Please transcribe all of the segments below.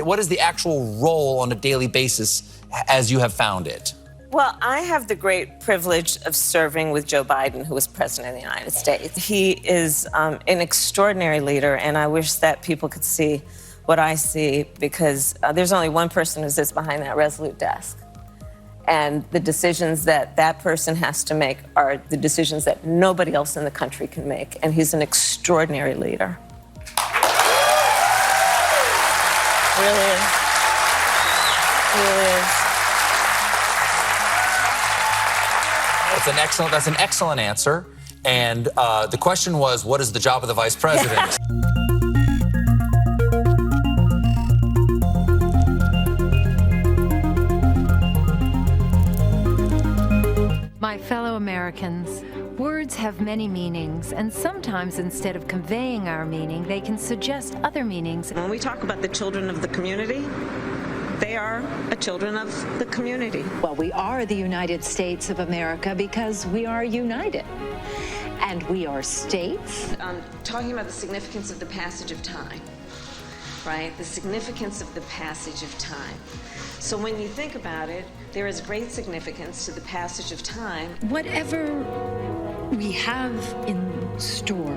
what is the actual role on a daily basis as you have found it? Well, I have the great privilege of serving with Joe Biden, who was president of the United States. He is an extraordinary leader, and I wish that people could see what I see, because there's only one person who sits behind that resolute desk. And the decisions that that person has to make are the decisions that nobody else in the country can make. And he's an extraordinary leader. Really is. Really is. That's an excellent answer. And the question was, what is the job of the vice president? My fellow Americans, words have many meanings, and sometimes instead of conveying our meaning, they can suggest other meanings. When we talk about the children of the community, they are the children of the community. Well, we are the United States of America because we are united. And we are states. Talking about the significance of the passage of time, right? The significance of the passage of time. So when you think about it, there is great significance to the passage of time. Whatever we have in store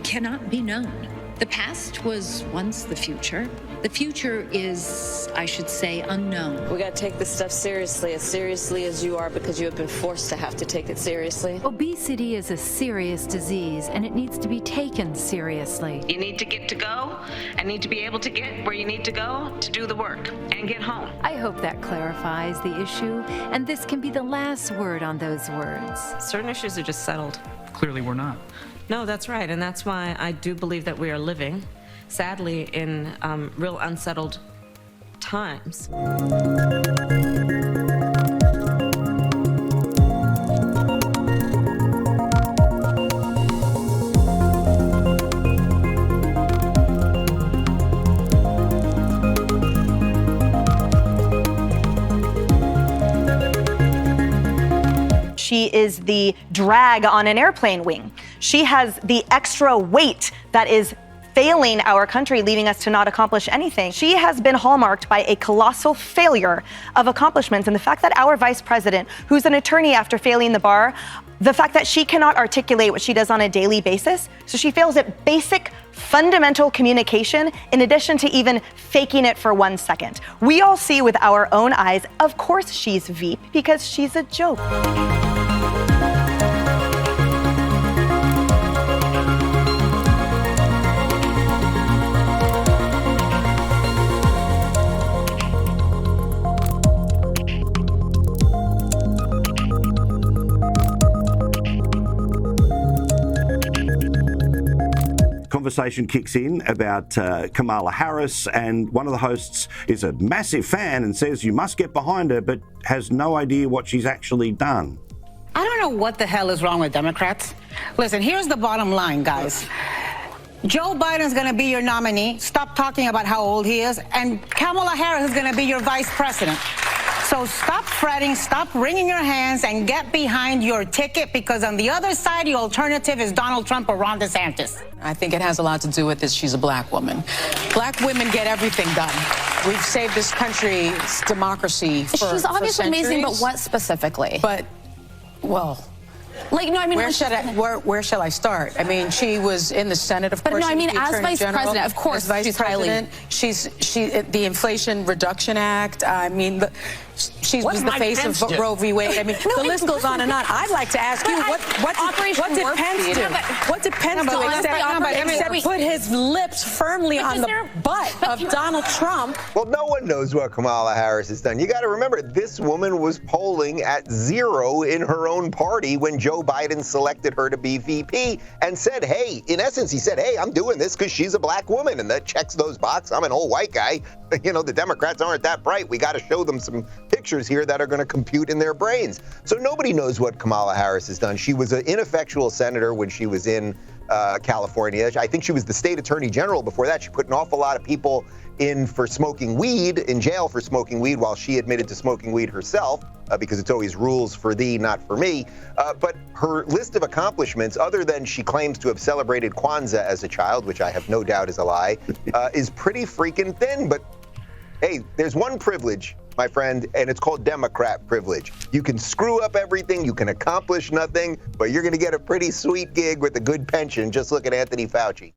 cannot be known. The past was once the future. The future is, I should say, unknown. We got to take this stuff seriously as you are, because you have been forced to have to take it seriously. Obesity is a serious disease, and it needs to be taken seriously. You need to get to go and need to be able to get where you need to go to do the work and get home. I hope that clarifies the issue, and this can be the last word on those words. Certain issues are just settled. Clearly we're not. No, that's right, and that's why I do believe that we are living, sadly, in real unsettled times. She is the drag on an airplane wing. She has the extra weight that is failing our country, leading us to not accomplish anything. She has been hallmarked by a colossal failure of accomplishments. And the fact that our vice president, who's an attorney after failing the bar, the fact that she cannot articulate what she does on a daily basis, so she fails at basic, fundamental communication, in addition to even faking it for 1 second. We all see with our own eyes, of course she's Veep, because she's a joke. Conversation kicks in about Kamala Harris, and one of the hosts is a massive fan and says you must get behind her, but has no idea what she's actually done. I don't know what the hell is wrong with Democrats. Listen, here's the bottom line, guys. Joe Biden's going to be your nominee. Stop talking about how old he is. And Kamala Harris is going to be your vice president. So stop fretting, stop wringing your hands, and get behind your ticket, because on the other side, the alternative is Donald Trump or Ron DeSantis. I think it has a lot to do with this. She's a black woman. Black women get everything done. We've saved this country's democracy for She's obviously for amazing, but what specifically? But, well... Like, no, I mean... Where shall I start? I mean, she was in the Senate, of course. But no, I mean, as vice president, of course, as vice president, the Inflation Reduction Act, I mean, she was the face of Roe v. Wade. I mean, the list goes on and on. I'd like to ask you, what did Pence do? What did Pence do except put his lips firmly on the butt of Donald Trump? Well, no one knows what Kamala Harris has done. You got to remember, this woman was polling at 0 in her own party when Joe Biden selected her to be VP and said, hey, in essence, he said, hey, I'm doing this because she's a black woman, and that checks those boxes. I'm an old white guy. You know, the Democrats aren't that bright. We got to show them some pictures here that are going to compute in their brains. So nobody knows what Kamala Harris has done. She was an ineffectual senator when she was in California. I think she was the state attorney general before that. She put an awful lot of people in for smoking weed, in jail for smoking weed, while she admitted to smoking weed herself, because it's always rules for thee, not for me. But her list of accomplishments, other than she claims to have celebrated Kwanzaa as a child, which I have no doubt is a lie, is pretty freaking thin. But hey, there's one privilege, my friend, and it's called Democrat privilege. You can screw up everything, you can accomplish nothing, but you're going to get a pretty sweet gig with a good pension. Just look at Anthony Fauci.